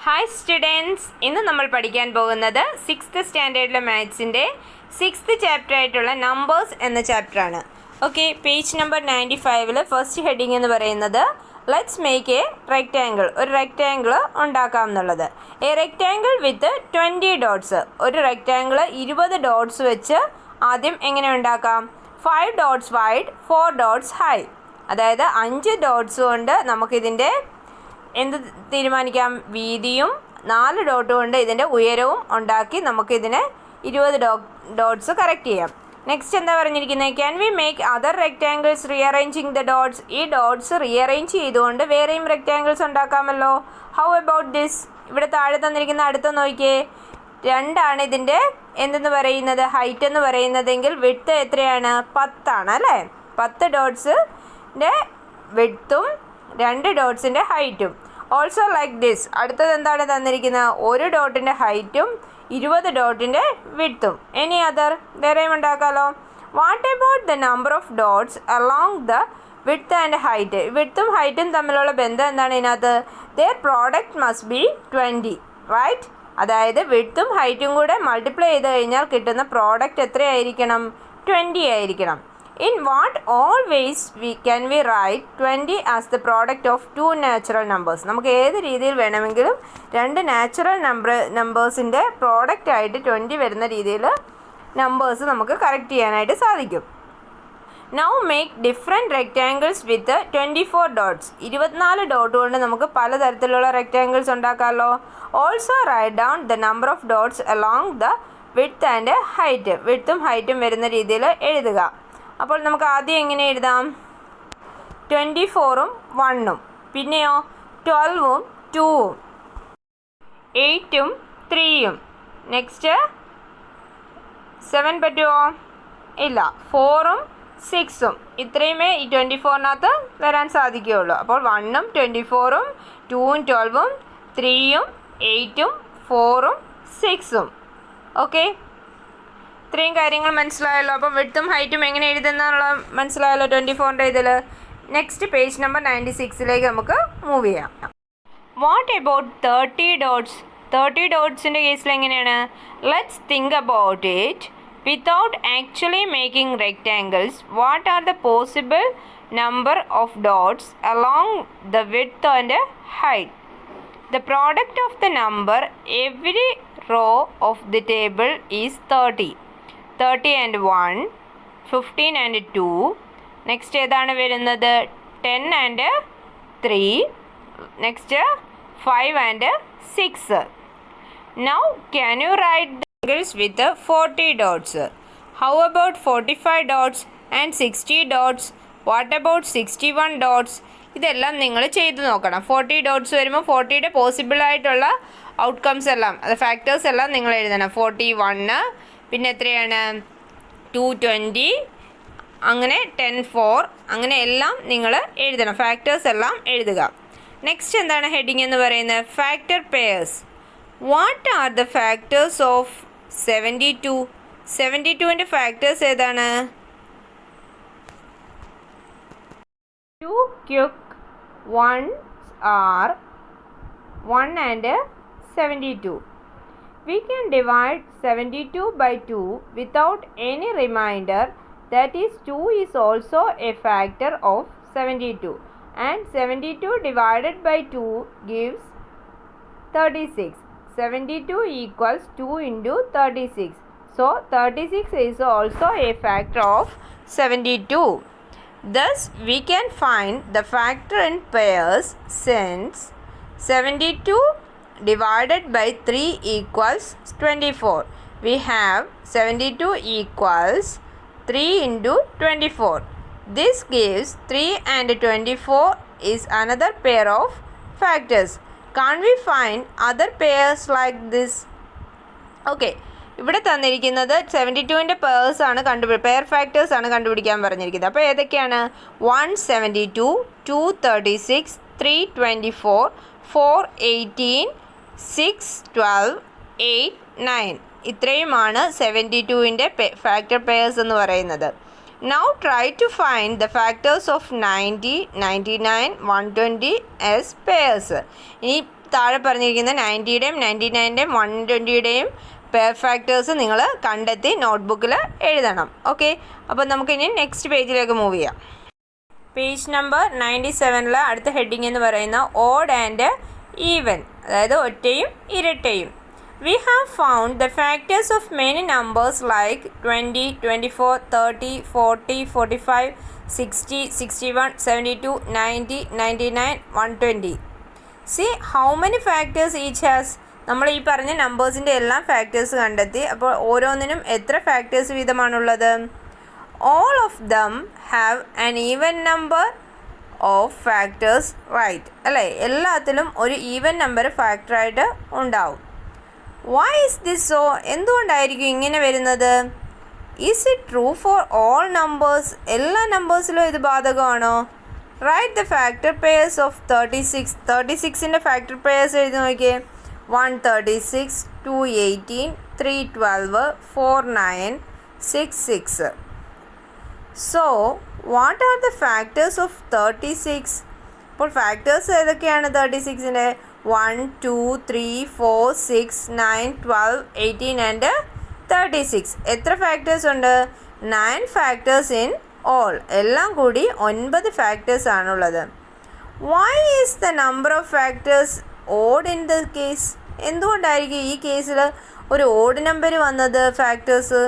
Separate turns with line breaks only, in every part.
Hi students, ഇന്ന് നമ്മൾ പഠിക്കാൻ പോകുന്നത് 6th സ്റ്റാൻഡേർഡിലെ മാത്സിൻ്റെ 6th ചാപ്റ്റർ ആയിട്ടുള്ള നമ്പേഴ്സ് എന്ന ചാപ്റ്ററാണ്. Okay, page number 95 first heading എന്ന് പറയുന്നത് ലെറ്റ്സ് മേക്ക് എ റെക്റ്റാങ്കിൾ. ഒരു റെക്റ്റാങ്കിൾ ഉണ്ടാക്കാം എന്നുള്ളത്. A rectangle with 20 dots. ഒരു റെക്റ്റാങ്കിൾ 20 ഡോട്ട്സ് വെച്ച് ആദ്യം എങ്ങനെ ഉണ്ടാക്കാം? 5 ഡോട്ട്സ് വൈഡ്, 4 ഡോട്ട്സ് ഹൈ. അതായത് 5 ഡോട്ട്സ് കൊണ്ട് നമുക്കിതിൻ്റെ എന്ത് തീരുമാനിക്കാം? വീതിയും 4 ഡോട്ട് കൊണ്ട് ഇതിൻ്റെ ഉയരവും ഉണ്ടാക്കി നമുക്കിതിനെ 20 ഡോട്ട്സ് കറക്റ്റ് ചെയ്യാം. നെക്സ്റ്റ് എന്താ പറഞ്ഞിരിക്കുന്നത്? Can we make other rectangles rearranging the dots. ഈ ഡോട്ട്സ് റീഅറേഞ്ച് ചെയ്തുകൊണ്ട് വേറെയും റെക്റ്റാങ്കിൾസ് ഉണ്ടാക്കാമല്ലോ. How about this? ഇവിടെ താഴെ തന്നിരിക്കുന്ന അടുത്ത നോക്കിയേ. 2 ഇതിൻ്റെ എന്തെന്ന് പറയുന്നത്? ഹൈറ്റ് എന്ന് പറയുന്നതെങ്കിൽ വിഡ്ത്ത് എത്രയാണ്? 10 ആണ് അല്ലേ? 10 ഡോട്ട്സിൻ്റെ വിഡ്ത്തും 2 ഡോട്ട്സിൻ്റെ ഹൈറ്റും. Also like this. അടുത്തത് എന്താണ് തന്നിരിക്കുന്നത്? 1 ഡോട്ടിൻ്റെ ഹൈറ്റും 20 ഡോട്ടിൻ്റെ വിഡ്ത്തും. Any other? വേറെയും ഉണ്ടാക്കാമല്ലോ. What about the number of dots along the width and height? വിഡ്ത്തും ഹൈറ്റും തമ്മിലുള്ള ബന്ധം എന്താണ് ഇതിനകത്ത്? Their product must be 20, right? അതായത് വിഡ്ത്തും ഹൈറ്റും കൂടെ മൾട്ടിപ്ലൈ ചെയ്ത് കഴിഞ്ഞാൽ കിട്ടുന്ന പ്രോഡക്റ്റ് എത്രയായിരിക്കണം? 20 ആയിരിക്കണം. In what all ways can we write 20 as the product of two natural numbers? നമുക്ക് ഏത് രീതിയിൽ വേണമെങ്കിലും 2 നാച്ചുറൽ നമ്പേഴ്സിൻ്റെ പ്രോഡക്റ്റ് ആയിട്ട് 20 വരുന്ന രീതിയിൽ നമ്പേഴ്സ് നമുക്ക് കറക്റ്റ് ചെയ്യാനായിട്ട് സാധിക്കും. Now make different rectangles with 24 dots. 24 dot കൊണ്ട് നമുക്ക് പലതരത്തിലുള്ള റെക്റ്റാങ്കിൾസ് ഉണ്ടാക്കാമല്ലോ. Also write down the number of dots along the width and height. വിഡ്ത്തും ഹൈറ്റും വരുന്ന രീതിയിൽ എഴുതുക. അപ്പോൾ നമുക്ക് ആദ്യം എങ്ങനെ എഴുതാം? 24ഉം 1ഉം, പിന്നെയോ 12ഉം 2ഉം, 8ഉം 3ഉം. നെക്സ്റ്റ് 7 പറ്റുമോ? ഇല്ല. 4ഉം 6ഉം. ഇത്രയുമേ ഈ 24നകത്ത് വരാൻ സാധിക്കുകയുള്ളൂ. അപ്പോൾ 1ഉം 24ഉം 2ഉം 12ഉം 3ഉം 8ഉം 4ഉം 6ഉം. ഓക്കെ, ഇത്രയും കാര്യങ്ങൾ മനസ്സിലായല്ലോ. അപ്പം വിഡ്ത്തും ഹൈറ്റും എങ്ങനെ എഴുതുന്നുള്ള മനസ്സിലായല്ലോ 24ൻ്റെ ഇതിൽ. നെക്സ്റ്റ് പേജ് നമ്പർ 96ലേക്ക് നമുക്ക് മൂവ് ചെയ്യാം. What about 30 dots? 30 ഡോട്ട്സിൻ്റെ കേസിൽ എങ്ങനെയാണ്? Let's think about it without actually making rectangles. What are the possible number of dots along the width and height? The product of the number every row of the table is 30. 30 and 1, 15 and 2. Next ഏതാണ് വരുന്നത്? 10 and 3. Next 5 and 6. Now can you write the angles with 40 dots? How about 45 dots and 60 dots? What about 61 dots? ഇതെല്ലാം നിങ്ങൾ ചെയ്ത് നോക്കണം. 40 dots വരുമ്പോൾ 40യുടെ പോസിബിളായിട്ടുള്ള outcomes എല്ലാം, അത് factors എല്ലാം നിങ്ങൾ എഴുതണം. 41, പിന്നെ എത്രയാണ്? 220, അങ്ങനെ 10 4, അങ്ങനെ എല്ലാം നിങ്ങൾ എഴുതണം. ഫാക്ടേഴ്സ് എല്ലാം എഴുതുക. നെക്സ്റ്റ് എന്താണ് ഹെഡിങ് എന്ന് പറയുന്നത്? Factor pairs. What are the factors of 72? 72ൻ്റെ ഫാക്ടേഴ്സ് ഏതാണ്? 2 quick ones are 1 and 72. We can divide 72 by 2 without any reminder. That is, 2 is also a factor of 72. And 72 divided by 2 gives 36. 72 equals 2 into 36. So, 36 is also a factor of 72. Thus, we can find the factor in pairs since 72 divided by 3 equals 24. We have 72 equals 3 into 24. This gives 3 and 24 is another pair of factors. Can't we find other pairs like this? Okay. ഇവിടെ തന്നിരിക്കുന്നത് 72ൻ്റെ purse ആണ് pair factors ആണ് കണ്ടുപിടിക്കാൻ പറഞ്ഞിരിക്കുന്നത്. അപ്പോൾ ഏതൊക്കെയാണ്? 172, 236, 324, 418, 612, 8 9. ഇത്രയുമാണ് 72ൻ്റെ factor pairs എന്ന് പറയുന്നത്. Now try to find the factors of 90, 99, 120 as pairs. ഈ താഴെ പറഞ്ഞിരിക്കുന്ന 90യുടെയും 99ൻ്റെയും 120യുടെയും പെയർ ഫാക്ടേഴ്സ് നിങ്ങൾ കണ്ടെത്തി നോട്ട്ബുക്കിൽ എഴുതണം. ഓക്കെ, അപ്പോൾ നമുക്കിനി നെക്സ്റ്റ് പേജിലേക്ക് മൂവ് ചെയ്യാം. പേജ് നമ്പർ 97 അടുത്ത ഹെഡിങ് എന്ന് പറയുന്ന ഓഡ് ആൻഡ് ഈവൻ, അതായത് ഒറ്റയും ഇരട്ടയും. We have found the factors of many numbers like 20, 24, 30, 40, 45, 60, 61, 72, 90, 99, 120. See how many factors each has. നമ്മൾ ഈ പറഞ്ഞ നമ്പേഴ്സിൻ്റെ എല്ലാ ഫാക്ടേഴ്സ് കണ്ടെത്തി. അപ്പോൾ ഓരോന്നിനും എത്ര factors വീതമാണുള്ളത്? All of them have an even number of factors, right? അല്ലേ, എല്ലാത്തിലും ഒരു ഈവൻ നമ്പർ ഫാക്ടറായിട്ട് ഉണ്ടാവും. Why is this so? എന്തുകൊണ്ടായിരിക്കും ഇങ്ങനെ വരുന്നത്? Is it true for all numbers? എല്ലാ നമ്പേഴ്സിലും ഇത് ബാധകമാണോ? Write the factor pairs of 36. 36ൻ്റെ ഫാക്ടർ പെയർസ് എഴുതി നോക്കിയേ. 136, 218, 312, 49, 66. So, what are the factors of 36? അപ്പോൾ ഫാക്ടേഴ്സ് ഏതൊക്കെയാണ് 36ൻ്റെ? 1, 2, 3, 4, 6, 9, 12, 18 ആൻഡ് 36. എത്ര ഫാക്ടേഴ്സ് ഉണ്ട്? 9 ഫാക്ടേഴ്സ് ഇൻ ഓൾ. എല്ലാം കൂടി 9 ഫാക്ടേഴ്സ് ആണുള്ളത്. Why is the number of factors odd in the case? എന്തുകൊണ്ടായിരിക്കും ഈ കേസിൽ ഒരു ഓഡ് നമ്പർ വന്നത്? ഫാക്ടേഴ്സ്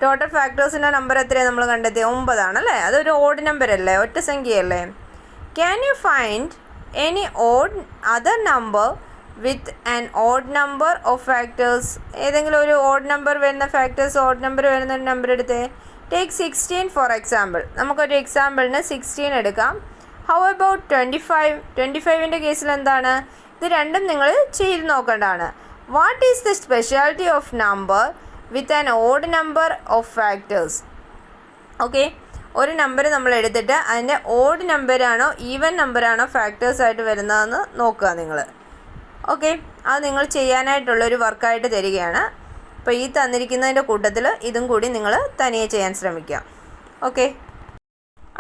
ടോട്ടൽ ഫാക്ടേഴ്സിൻ്റെ നമ്പർ എത്രയാണ് നമ്മൾ കണ്ടെത്തിയത്? 9 ആണല്ലേ. അതൊരു ഓഡ് നമ്പർ അല്ലേ, ഒറ്റ സംഖ്യയല്ലേ. Can you find any odd other number with an odd number of factors? ഏതെങ്കിലും ഒരു ഓഡ് നമ്പർ വരുന്ന ഫാക്ടേഴ്സ്, ഓഡ് നമ്പർ വരുന്ന ഒരു നമ്പർ എടുത്തേ. Take 16 for example. നമുക്കൊരു എക്സാമ്പിളിന് 16 എടുക്കാം. How about 25? 25ൻ്റെ കേസിൽ എന്താണ്? ഇത് രണ്ടും നിങ്ങൾ ചെയ്ത് നോക്കേണ്ടതാണ്. What is the speciality of number with an odd number of factors? Okay, ഒരു നമ്പർ നമ്മൾ എടുത്തിട്ട് അതിൻ്റെ ഓഡ് നമ്പറാണോ ഈവൻ നമ്പറാണോ ഫാക്ടേഴ്സായിട്ട് വരുന്നതെന്ന് നോക്കുക നിങ്ങൾ. ഓക്കെ, അത് നിങ്ങൾ ചെയ്യാനായിട്ടുള്ളൊരു വർക്കായിട്ട് തരികയാണ്. അപ്പോൾ ഈ തന്നിരിക്കുന്നതിൻ്റെ കൂട്ടത്തിൽ ഇതും കൂടി നിങ്ങൾ തനിയെ ചെയ്യാൻ ശ്രമിക്കുക. ഓക്കെ,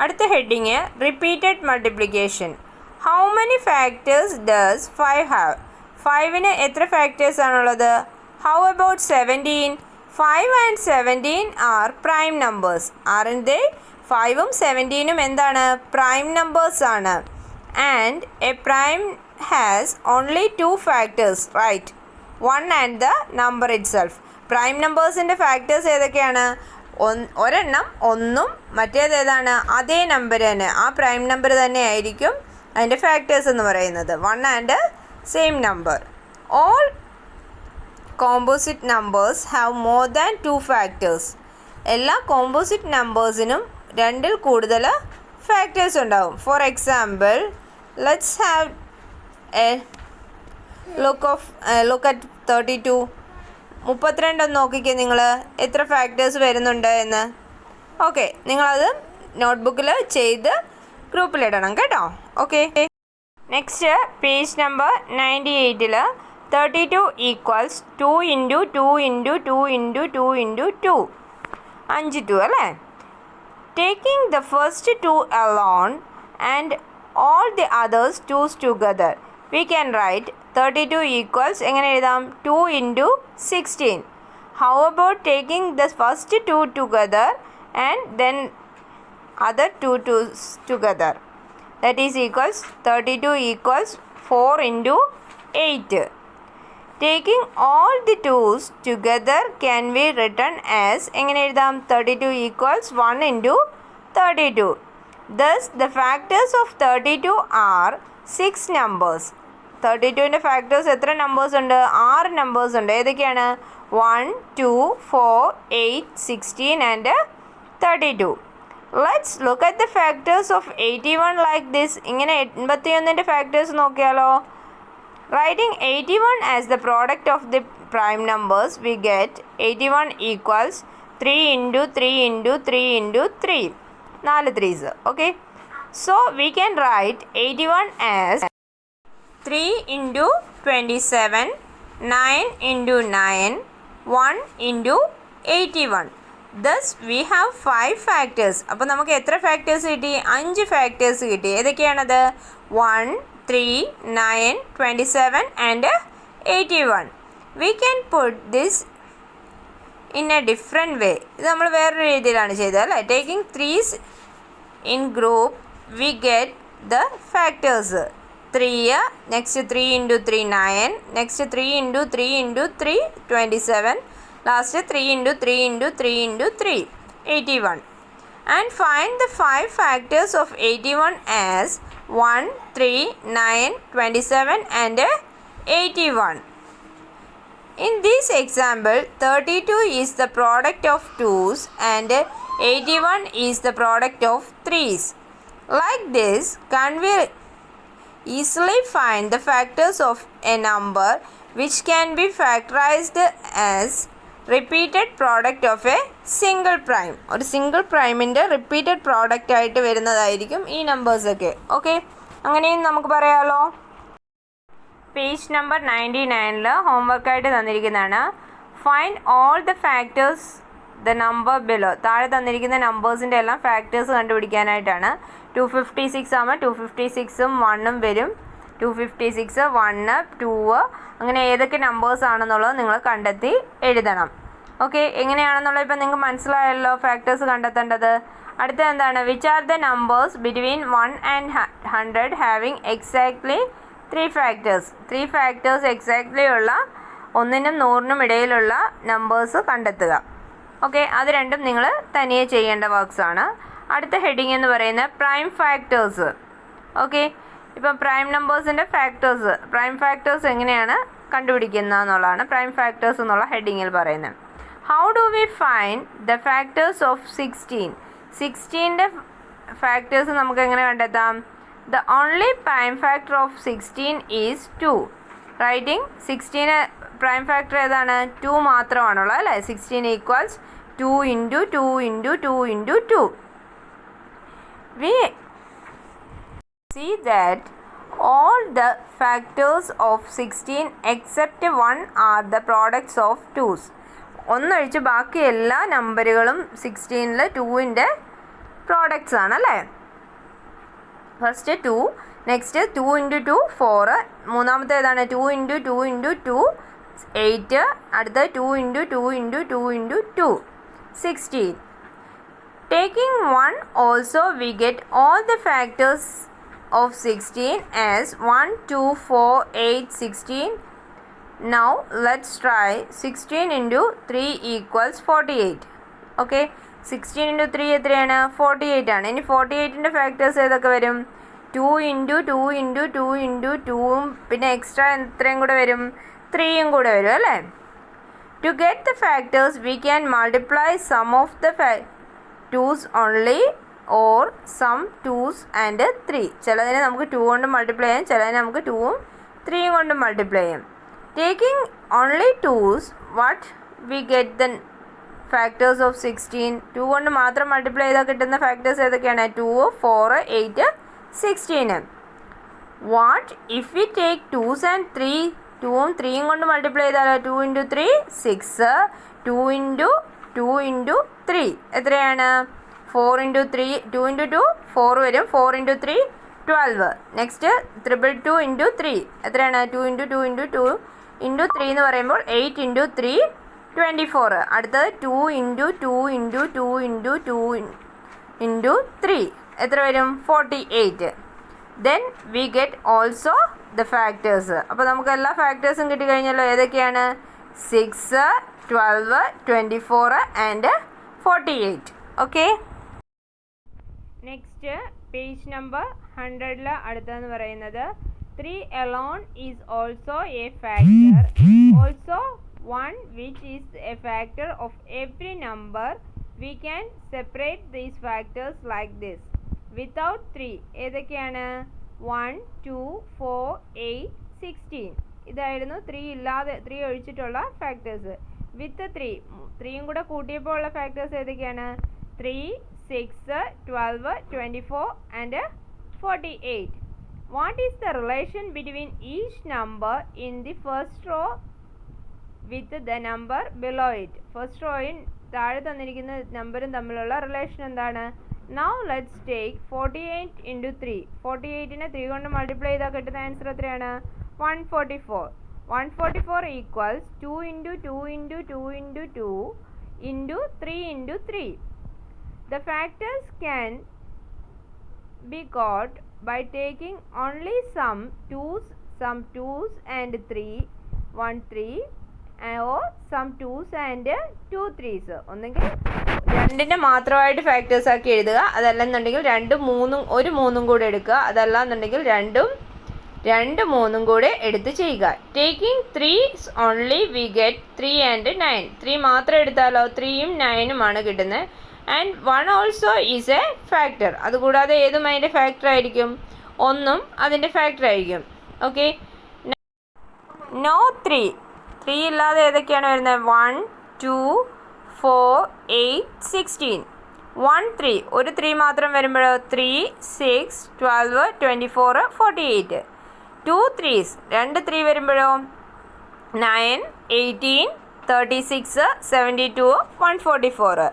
അടുത്ത heading repeated multiplication. How many factors does 5 have? 5ന് എത്ര ഫാക്ടേഴ്സ് ആണുള്ളത്? How about 17? 5 and 17 are prime numbers, aren't they? 5ഉം 17ഉം എന്താണ്? പ്രൈം നമ്പേഴ്സ് ആണ്. And a prime has only 2 factors, right? 1 and the number itself. Prime നമ്പേഴ്സിൻ്റെ factors ഏതൊക്കെയാണ്? ഒരെണ്ണം 1ഉം മറ്റേത് ഏതാണ്? അതേ നമ്പർ തന്നെ, ആ പ്രൈം നമ്പർ തന്നെ ആയിരിക്കും അതിൻ്റെ ഫാക്ടേഴ്സ് എന്ന് പറയുന്നത്. 1 and same number. All composite numbers have more than 2 factors. എല്ലാ കോമ്പോസിറ്റ് നമ്പേഴ്സിനും 2ൽ കൂടുതൽ ഫാക്ടേഴ്സ് ഉണ്ടാവും. For example, let's have A look at 32. 32 ഒന്ന് നോക്കിക്കേ നിങ്ങൾ, എത്ര ഫാക്ടേഴ്സ് വരുന്നുണ്ട് എന്ന്. ഓക്കെ, നിങ്ങളത് നോട്ട്ബുക്കിൽ ചെയ്ത് ഗ്രൂപ്പിലിടണം കേട്ടോ. Okay, next page number 98 32 equals 2 × 2 × 2 × 2 × 2. 5 2 അല്ലേ. Taking the first 2 alone and all the others 2's together, we can write 32 equals എങ്ങനെ എഴുതാം? 2 × 16. How about taking the first 2 together and then other 2's together? That is equals 32 equals 4 × 8. Taking all the 2's together can be written as എങ്ങനെ എഴുതാം? 32 equals 1 × 32. Thus the factors of 32 are 6 numbers. 32ൻ്റെ factors എത്ര numbers ഉണ്ട്? 6 numbers ഉണ്ട്. ഏതൊക്കെയാണ്? 1, 2, 4, 8, 16 and 32. Let's look at the factors of 81 like this. ഇങ്ങനെ 81ൻ്റെ factors നോക്കിയാലോ? Writing 81 as the product of the prime numbers, we get 81 equals 3 × 3 × 3 × 3. 4 3s. Okay. So we can write 81 as 3 × 27, 9 × 9, 1 × 81. Thus we have 5 factors. അപ്പോൾ നമുക്ക് എത്ര factors കിട്ടി? 5 factors കിട്ടി. ഏതൊക്കെയാണത്? 1, 3, 9, 27 and 81. We can put this in a different way. ഇത് നമ്മൾ വേറൊരു രീതിയിലാണ് ചെയ്തത് അല്ലേ. Taking threes in group we get the factors. 3, next 3 into 3 9, next 3 into 3 into 3 27, last 3 into 3 into 3 into 3 81. And find the 5 factors of 81 as 1, 3, 9, 27 and 81. In this example, 32 is the product of 2's and 81 is the product of 3's. Like this, can we easily find the factors of a number which can be factorized as repeated product of a single prime. ഒരു single പ്രൈമിൻ്റെ repeated product ആയിട്ട് വരുന്നതായിരിക്കും ഈ നമ്പേഴ്സൊക്കെ. Okay, അങ്ങനെയും നമുക്ക് പറയാമല്ലോ. Page number 99 ഹോംവർക്കായിട്ട് തന്നിരിക്കുന്നതാണ്. Find all the factors the number below. താഴെ തന്നിരിക്കുന്ന നമ്പേഴ്സിൻ്റെ എല്ലാം ഫാക്ടേഴ്സ് കണ്ടുപിടിക്കാനായിട്ടാണ്. 256 ആകുമ്പോൾ 256ഉം 1ഉം വരും. 256, 1, 2 അങ്ങനെ ഏതൊക്കെ നമ്പേഴ്സ് ആണെന്നുള്ളത് നിങ്ങൾ കണ്ടെത്തി എഴുതണം. ഓക്കെ, എങ്ങനെയാണെന്നുള്ളത് ഇപ്പം നിങ്ങൾക്ക് മനസ്സിലായല്ലോ ഫാക്ടേഴ്സ് കണ്ടെത്തേണ്ടത്. അടുത്ത എന്താണ്? Which are the numbers between 1 and 100 having exactly 3 factors. 3 factors exactly ഉള്ള 1നും 100നും ഇടയിലുള്ള നമ്പേഴ്സ് കണ്ടെത്തുക. ഓക്കെ, അത് രണ്ടും നിങ്ങൾ തനിയെ ചെയ്യേണ്ട വർക്ക്സാണ്. അടുത്ത ഹെഡിങ് എന്ന് പറയുന്നത് പ്രൈം ഫാക്ടേഴ്സ്. ഓക്കെ, ഇപ്പം പ്രൈം നമ്പേഴ്സിൻ്റെ പ്രൈം ഫാക്ടേഴ്സ് എങ്ങനെയാണ് കണ്ടുപിടിക്കുന്നത് എന്നുള്ളതാണ് പ്രൈം ഫാക്ടേഴ്സ് എന്നുള്ള ഹെഡിങ്ങിൽ പറയുന്നത്. How do we find the factors of 16? 16ൻ്റെ ഫാക്ടേഴ്സ് നമുക്ക് എങ്ങനെ കണ്ടെത്താം? The only prime factor of 16 is 2. Writing 16 prime factor ഏതാണ്? 2 മാത്രമാണുള്ളത് അല്ലേ. 16 equals 2 into 2 into 2 into 2. We see that all the factors of 16 except 1 are the products of 2's. ഒന്നൊഴിച്ച് ബാക്കി എല്ലാ നമ്പറുകളും 16ൽ 2ൻ്റെ പ്രോഡക്ട്സ് ആണ് അല്ലേ. ഫസ്റ്റ് 2, നെക്സ്റ്റ് 2 ഇൻറ്റു 2 4, മൂന്നാമത്തെ ഏതാണ്? 2 ഇൻറ്റു 2 ഇൻറ്റു 2 8, അടുത്ത 2 into 2 into 2 into 2 16. Taking 1 also we get all the factors of 16 as 1, 2, 4, 8, 16. Now let's try 16 into 3 equals 48. Okay, 16 into 3 എത്രയാണ്? 48 ആണ്. ഇനി 48ൻ്റെ ഫാക്ടേഴ്സ് ഏതൊക്കെ വരും? 2 ഇൻറ്റു 2 ഇൻറ്റു 2 ഇൻറ്റു 2ഉം പിന്നെ എക്സ്ട്രാ എത്രയും കൂടെ വരും? 3യും കൂടെ വരും അല്ലേ. To get the factors we can multiply some of the 2's only or some 2's and 3. ചിലതിനെ നമുക്ക് 2 കൊണ്ട് മൾട്ടിപ്ലൈ ചെയ്യാം, ചിലതിനെ നമുക്ക് 2ഉം 3യും കൊണ്ട് മൾട്ടിപ്ലൈ ചെയ്യാം. Taking only 2's, what we get the factors of 16? 2 കൊണ്ട് മാത്രം മൾട്ടിപ്ലൈ ചെയ്താൽ കിട്ടുന്ന ഫാക്ടേഴ്സ് ഏതൊക്കെയാണ്? 2, 4, 8, 16. What if we take 2's and 3? 2ഉം 3യും കൊണ്ട് മൾട്ടിപ്ലൈ ചെയ്താൽ 2 ഇൻറ്റു 3 6, 2 ഇൻറ്റു 2 ഇൻറ്റു 3 എത്രയാണ്? 4 ഇൻറ്റു 3 2 ഇൻറ്റു 2 4 വരും. 4 ഇൻറ്റു 3 12. നെക്സ്റ്റ് 222 ഇൻറ്റു 3 എത്രയാണ്? 2 ഇൻറ്റു 2 ഇൻറ്റു 2 ഇൻറ്റു 3 എന്ന് പറയുമ്പോൾ 8 ഇൻറ്റു 3 24. അടുത്തത് 2 ഇൻറ്റു 2 ഇൻറ്റു 2 ഇൻറ്റു 2 ഇൻറ്റു 3 എത്ര വരും? 48. Then we get also the factors. അപ്പോൾ നമുക്ക് എല്ലാ ഫാക്ടേഴ്സും കിട്ടിക്കഴിഞ്ഞല്ലോ. ഏതൊക്കെയാണ്? 6, 12, 24 and 48. Okay, next page number 100 അടുത്തെന്ന് പറയുന്നത് 3 alone is also a factor. Also 1 which is a factor of every number. We can separate these factors like this. Without 3 ഏതൊക്കെയാണ്? 1, 2, 4, 8, 16. ഇതായിരുന്നു 3 ഇല്ലാതെ 3 ഒഴിച്ചിട്ടുള്ള factors. വിത്ത് 3യും കൂടെ കൂട്ടിയപ്പോൾ ഉള്ള ഫാക്ടേഴ്സ് ഏതൊക്കെയാണ്? 3, 6, 12, 24 and 48. What is the relation between each number in the first row with the number below it? First റോയിൽ താഴെ തന്നിരിക്കുന്ന നമ്പറും തമ്മിലുള്ള റിലേഷൻ എന്താണ്? Now let's take 48 into 3. 48നെ 3 കൊണ്ട് മൾട്ടിപ്ലൈ ചെയ്താൽ കിട്ടുന്ന ആൻസർ എത്രയാണ്? 144. 144 equals 2 into 2 into 2 into 2 into 3 into 3. The factors can be got by taking only some 2s and 3, 1 3, or some 2s and 2 3s. ഒന്നെങ്കിൽ രണ്ടിൻ്റെ മാത്രമായിട്ട് ഫാക്ടേഴ്സ് ആക്കി എഴുതുക, അതല്ലെന്നുണ്ടെങ്കിൽ രണ്ടും മൂന്നും ഒരു മൂന്നും കൂടെ എടുക്കുക, അതല്ലാന്നുണ്ടെങ്കിൽ രണ്ടും 3 കൂടെ എടുത്ത് ചെയ്യുക. Taking 3s only we get 3 and 9. 3 മാത്രം എടുത്താലോ 3ഉം 9ഉമാണ് കിട്ടുന്നത്. And 1 also is A factor. അതുകൂടാതെ ഏതും അതിൻ്റെ ഫാക്ടർ ആയിരിക്കും? 1ഉം അതിൻ്റെ ഫാക്ടർ ആയിരിക്കും. ഓക്കെ, നോ 3 ഇല്ലാതെ ഏതൊക്കെയാണ് വരുന്നത്? 1 2 4 8 16. 1 3 ഒരു 3 മാത്രം വരുമ്പോഴോ 3 6 12 24 48. 2 3s 2 3 വരുമ്പോഴോ 9 18 36 72 144.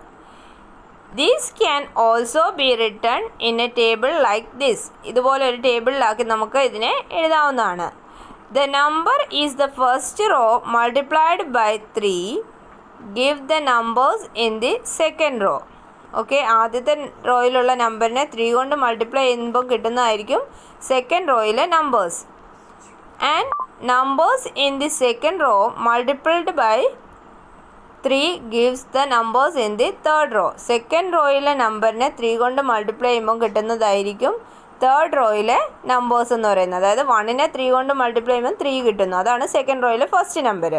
These can also be written in a table like this. ഇതുപോലെ ഒരു ടേബിളിലാക്കി നമുക്ക് ഇതിനെ എഴുതാവുന്നതാണ്. The number is the first row multiplied by 3. Give the numbers in the second row. Okay, ആദ്യത്തെ റോയിലുള്ള നമ്പറിനെ 3 കൊണ്ട് മൾട്ടിപ്ലൈ ചെയ്യുമ്പോൾ കിട്ടുന്നതായിരിക്കും സെക്കൻഡ് റോയിലെ numbers. And numbers in the second row multiplied by 3 gives the numbers in the third row. Second റോയിലെ നമ്പറിനെ 3 കൊണ്ട് മൾട്ടിപ്ലൈ ചെയ്യുമ്പോൾ കിട്ടുന്നതായിരിക്കും തേർഡ് റോയിലെ നമ്പേഴ്സ് എന്ന് പറയുന്നത്. അതായത് 1നെ 3 കൊണ്ട് മൾട്ടിപ്ലൈ ചെയ്യുമ്പോൾ 3 കിട്ടുന്നു, അതാണ് സെക്കൻഡ് റോയിലെ ഫസ്റ്റ് നമ്പർ.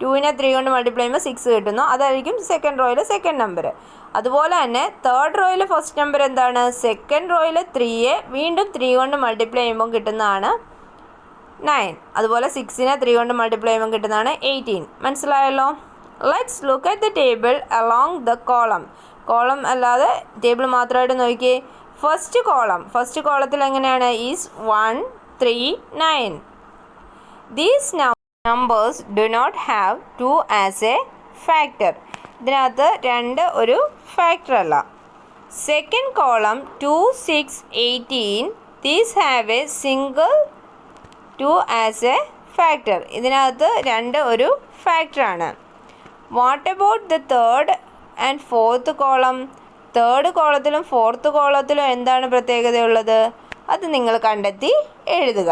2നെ 3 കൊണ്ട് മൾട്ടിപ്ലൈ ചെയ്യുമ്പോൾ 6 കിട്ടുന്നു, അതായിരിക്കും സെക്കൻഡ് റോയിലെ സെക്കൻഡ് നമ്പർ. അതുപോലെ തന്നെ തേർഡ് റോയിലെ ഫസ്റ്റ് നമ്പർ എന്താണ്? സെക്കൻഡ് റോയിലെ 3യെ വീണ്ടും 3 കൊണ്ട് മൾട്ടിപ്ലൈ ചെയ്യുമ്പോൾ കിട്ടുന്നതാണ് 9. അതുപോലെ 6നെ 3 കൊണ്ട് മൾട്ടിപ്ലൈ ചെയ്യുമ്പോൾ കിട്ടുന്നതാണ് 18. മനസ്സിലായല്ലോ? Let's look at the table along the column. Column അല്ലാതെ ടേബിൾ മാത്രമായിട്ട് നോക്കിയേ. ഫസ്റ്റ് കോളത്തിൽ എങ്ങനെയാണ്? Is 1 3 9. These numbers do not have 2 as a factor. ഇതിനകത്ത് 2 ഒരു ഫാക്ടർ അല്ല. Second column 2 6 18. These have a single 2 as a factor. ഇതിനകത്ത് 2 ഒരു ഫാക്ടറാണ്. What about the third and fourth column? Third കോളത്തിലും ഫോർത്ത് കോളത്തിലും എന്താണ് പ്രത്യേകതയുള്ളത്? അത് നിങ്ങൾ കണ്ടെത്തി എഴുതുക.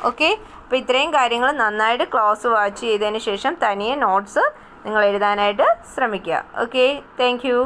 ഓക്കെ, അപ്പോൾ ഇത്രയും കാര്യങ്ങൾ നന്നായിട്ട് ക്ലാസ് വാച്ച് ചെയ്തതിന് ശേഷം തനിയെ നോട്ട്സ് നിങ്ങൾ എഴുതാനായിട്ട് ശ്രമിക്കുക. Okay, thank you.